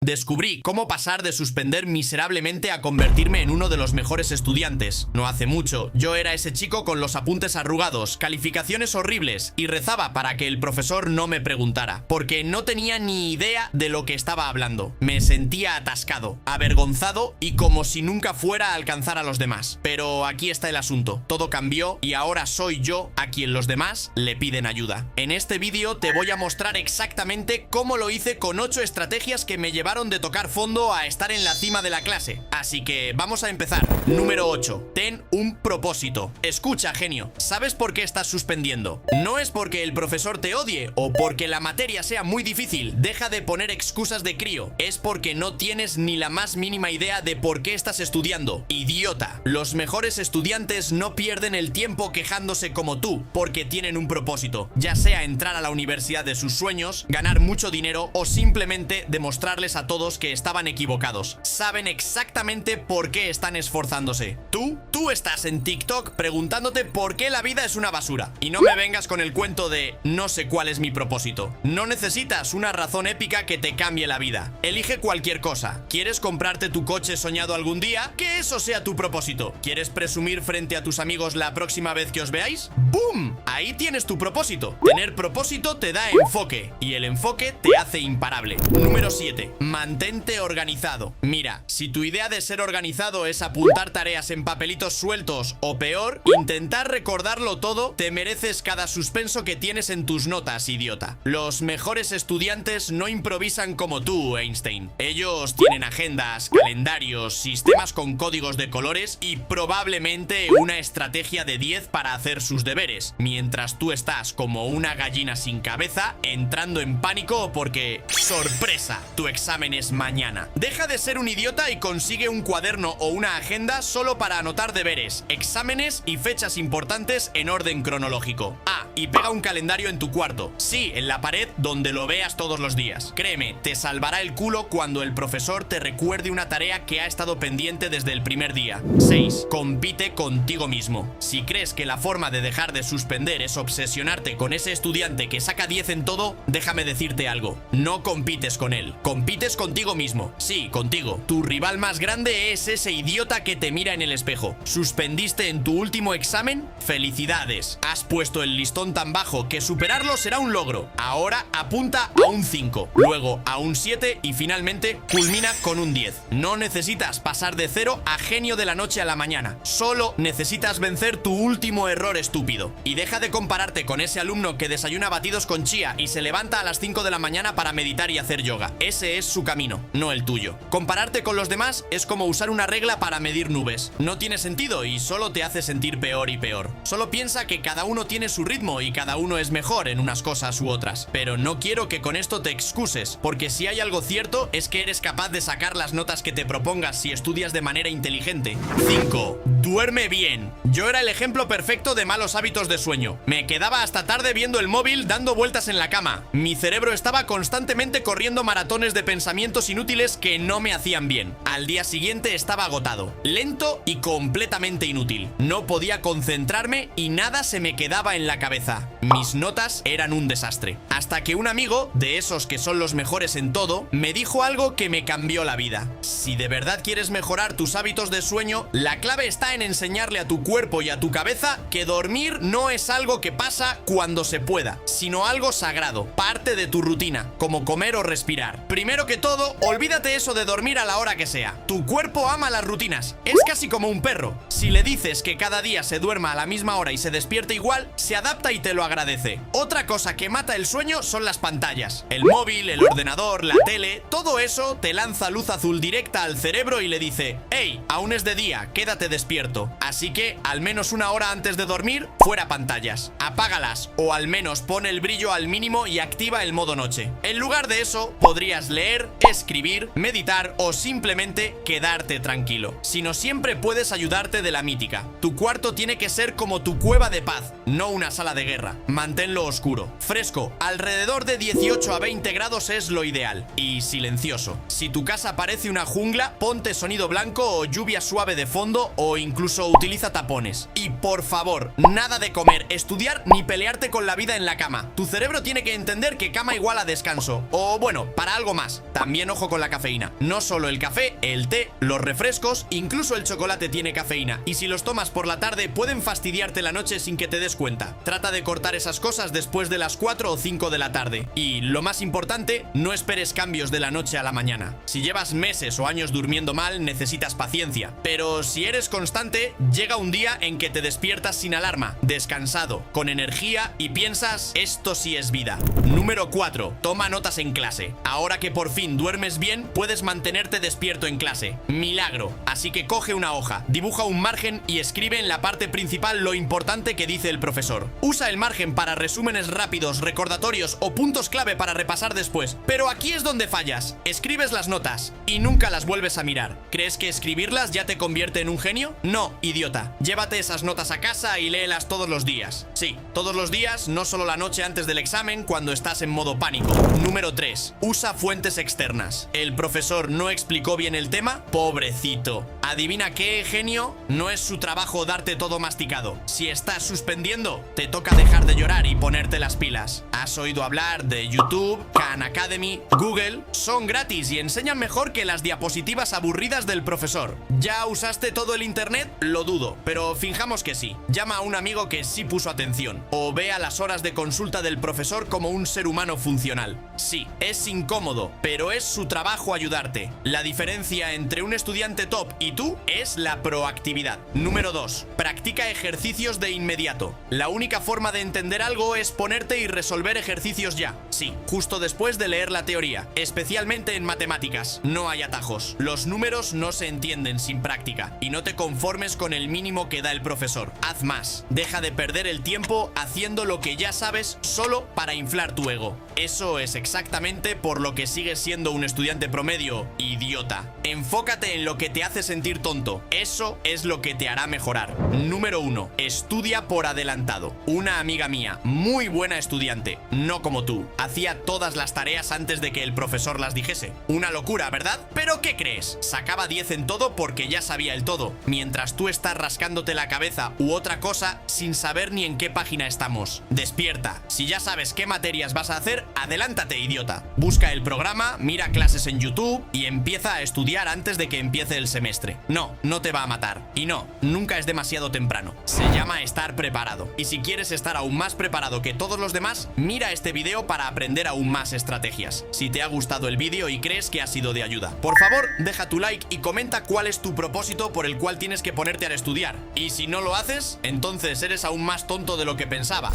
Descubrí cómo pasar de suspender miserablemente a convertirme en uno de los mejores estudiantes. No hace mucho, yo era ese chico con los apuntes arrugados, calificaciones horribles y rezaba para que el profesor no me preguntara, porque no tenía ni idea de lo que estaba hablando. Me sentía atascado, avergonzado y como si nunca fuera a alcanzar a los demás. Pero aquí está el asunto. Todo cambió y ahora soy yo a quien los demás le piden ayuda. En este vídeo te voy a mostrar exactamente cómo lo hice con 8 estrategias que me llevaron de tocar fondo a estar en la cima de la clase. Así que vamos a empezar. Número 8. Ten un propósito. Escucha, genio. ¿Sabes por qué estás suspendiendo? No es porque el profesor te odie o porque la materia sea muy difícil. Deja de poner excusas de crío. Es porque no tienes ni la más mínima idea de por qué estás estudiando. Idiota. Los mejores estudiantes no pierden el tiempo quejándose como tú, porque tienen un propósito. Ya sea entrar a la universidad de sus sueños, ganar mucho dinero o simplemente demostrarles a todos que estaban equivocados. Saben exactamente por qué están esforzándose. Tú estás en TikTok preguntándote por qué la vida es una basura. Y no me vengas con el cuento de no sé cuál es mi propósito. No necesitas una razón épica que te cambie la vida. Elige cualquier cosa. ¿Quieres comprarte tu coche soñado algún día? Que eso sea tu propósito. ¿Quieres presumir frente a tus amigos la próxima vez que os veáis? ¡Bum! Ahí tienes tu propósito. Tener propósito te da enfoque y el enfoque te hace imparable. Número 7. Mantente organizado. Mira, si tu idea de ser organizado es apuntar tareas en papelitos sueltos o peor, intentar recordarlo todo, te mereces cada suspenso que tienes en tus notas, idiota. Los mejores estudiantes no improvisan como tú, Einstein. Ellos tienen agendas, calendarios, sistemas con códigos de colores y probablemente una estrategia de 10 para hacer sus deberes, mientras tú estás como una gallina sin cabeza, entrando en pánico porque, ¡sorpresa!, tu examen es mañana. Deja de ser un idiota y consigue un cuaderno o una agenda solo para anotar deberes, exámenes y fechas importantes en orden cronológico. Y pega un calendario en tu cuarto. Sí, en la pared donde lo veas todos los días. Créeme, te salvará el culo cuando el profesor te recuerde una tarea que ha estado pendiente desde el primer día. 6. Compite contigo mismo. Si crees que la forma de dejar de suspender es obsesionarte con ese estudiante que saca 10 en todo, déjame decirte algo. No compites con él. Compites contigo mismo. Sí, contigo. Tu rival más grande es ese idiota que te mira en el espejo. ¿Suspendiste en tu último examen? ¡Felicidades! Has puesto el listón tan bajo que superarlo será un logro. Ahora apunta a un 5, luego a un 7 y finalmente culmina con un 10. No necesitas pasar de 0 a genio de la noche a la mañana. Solo necesitas vencer tu último error estúpido. Y deja de compararte con ese alumno que desayuna batidos con chía y se levanta a las 5 de la mañana para meditar y hacer yoga. Ese es su camino, no el tuyo. Compararte con los demás es como usar una regla para medir nubes. No tiene sentido y solo te hace sentir peor y peor. Solo piensa que cada uno tiene su ritmo y cada uno es mejor en unas cosas u otras. Pero no quiero que con esto te excuses, porque si hay algo cierto es que eres capaz de sacar las notas que te propongas si estudias de manera inteligente. 5. Duerme bien. Yo era el ejemplo perfecto de malos hábitos de sueño. Me quedaba hasta tarde viendo el móvil dando vueltas en la cama. Mi cerebro estaba constantemente corriendo maratones de pensamientos inútiles que no me hacían bien. Al día siguiente estaba agotado, lento y completamente inútil. No podía concentrarme y nada se me quedaba en la cabeza. Mis notas eran un desastre. Hasta que un amigo, de esos que son los mejores en todo, me dijo algo que me cambió la vida. Si de verdad quieres mejorar tus hábitos de sueño, la clave está en enseñarle a tu cuerpo y a tu cabeza que dormir no es algo que pasa cuando se pueda, sino algo sagrado, parte de tu rutina, como comer o respirar. Primero que todo, olvídate eso de dormir a la hora que sea. Tu cuerpo ama las rutinas. Es casi como un perro. Si le dices que cada día se duerma a la misma hora y se despierte igual, se adapta y te lo agradece. Otra cosa que mata el sueño son las pantallas. El móvil, el ordenador, la tele, todo eso te lanza luz azul directa al cerebro y le dice: hey, aún es de día, quédate despierto. Así que, al menos una hora antes de dormir, fuera pantallas. Apágalas o al menos pon el brillo al mínimo y activa el modo noche. En lugar de eso, podrías leer, escribir, meditar o simplemente quedarte tranquilo. Si no, siempre puedes ayudarte de la mítica. Tu cuarto tiene que ser como tu cueva de paz, no una sala de guerra. Manténlo oscuro, fresco, alrededor de 18 a 20 grados es lo ideal. Y silencioso. Si tu casa parece una jungla, ponte sonido blanco o lluvia suave de fondo o incluso utiliza tapones. Y por favor, nada de comer, estudiar ni pelearte con la vida en la cama. Tu cerebro tiene que entender que cama igual a descanso. O bueno, para algo más. También ojo con la cafeína. No solo el café, el té, los refrescos, incluso el chocolate tiene cafeína. Y si los tomas por la tarde pueden fastidiarte la noche sin que te des cuenta. Trata de cortar esas cosas después de las 4 o 5 de la tarde. Y lo más importante, no esperes cambios de la noche a la mañana. Si llevas meses o años durmiendo mal, necesitas paciencia. Pero si eres constante, llega un día en que te despiertas sin alarma, descansado, con energía y piensas, esto sí es vida. Número 4. Toma notas en clase. Ahora que por fin duermes bien, puedes mantenerte despierto en clase. Milagro. Así que coge una hoja, dibuja un margen y escribe en la parte principal lo importante que dice el profesor. Usa el margen para resúmenes rápidos, recordatorios o puntos clave para repasar después. Pero aquí es donde fallas. Escribes las notas y nunca las vuelves a mirar. ¿Crees que escribirlas ya te convierte en un genio? No, idiota. Llévate esas notas a casa y léelas todos los días. Sí, todos los días, no solo la noche antes del examen cuando estás en modo pánico. Número 3. Usa fuentes externas. ¿El profesor no explicó bien el tema? Pobrecito. ¿Adivina qué, genio? No es su trabajo darte todo masticado. Si estás suspendiendo, te toca dejar de llorar y ponerte las pilas. ¿Has oído hablar de YouTube, Khan Academy, Google? Son gratis y enseñan mejor que las diapositivas aburridas del profesor. ¿Ya usaste todo el internet? Lo dudo, pero finjamos que sí. Llama a un amigo que sí puso atención. O ve a las horas de consulta del profesor como un ser humano funcional. Sí, es incómodo, pero es su trabajo ayudarte. La diferencia entre un estudiante top y tú es la proactividad. Número 2. Practica ejercicios de inmediato. La única forma de entender algo es ponerte y resolver ejercicios ya. Sí, justo después de leer la teoría. Especialmente en matemáticas. No hay atajos. Los números no se entienden sin práctica. Y no te conformes con el mínimo que da el profesor. Haz más. Deja de perder el tiempo haciendo lo que ya sabes solo para inflar tu ego. Eso es exactamente por lo que sigues siendo un estudiante promedio, idiota. Enfócate en lo que te hace sentir tonto. Eso es lo que te hará mejorar. Número 1. Estudia por adelantado. Una amiga mía, muy buena estudiante, no como tú, hacía todas las tareas antes de que el profesor las dijese. Una locura, ¿verdad? ¿Pero qué crees? Sacaba 10 en todo porque ya sabía el todo, mientras tú estás rascándote la cabeza u otra cosa sin saber ni en qué página estamos. Despierta. Si ya sabes qué materias vas a hacer, adelántate, idiota. Busca el programa, mira clases en YouTube y empieza a estudiar antes de que empiece el semestre. No, no te va a matar. Y no, nunca es demasiado temprano. Se llama estar preparado. Y si quieres estar aún más preparado que todos los demás, mira este video para aprender aún más estrategias. Si te ha gustado el vídeo y crees que ha sido de ayuda, por favor, deja tu like y comenta cuál es tu propósito por el cual tienes que ponerte a estudiar. Y si no lo haces, entonces eres aún más tonto de lo que pensaba.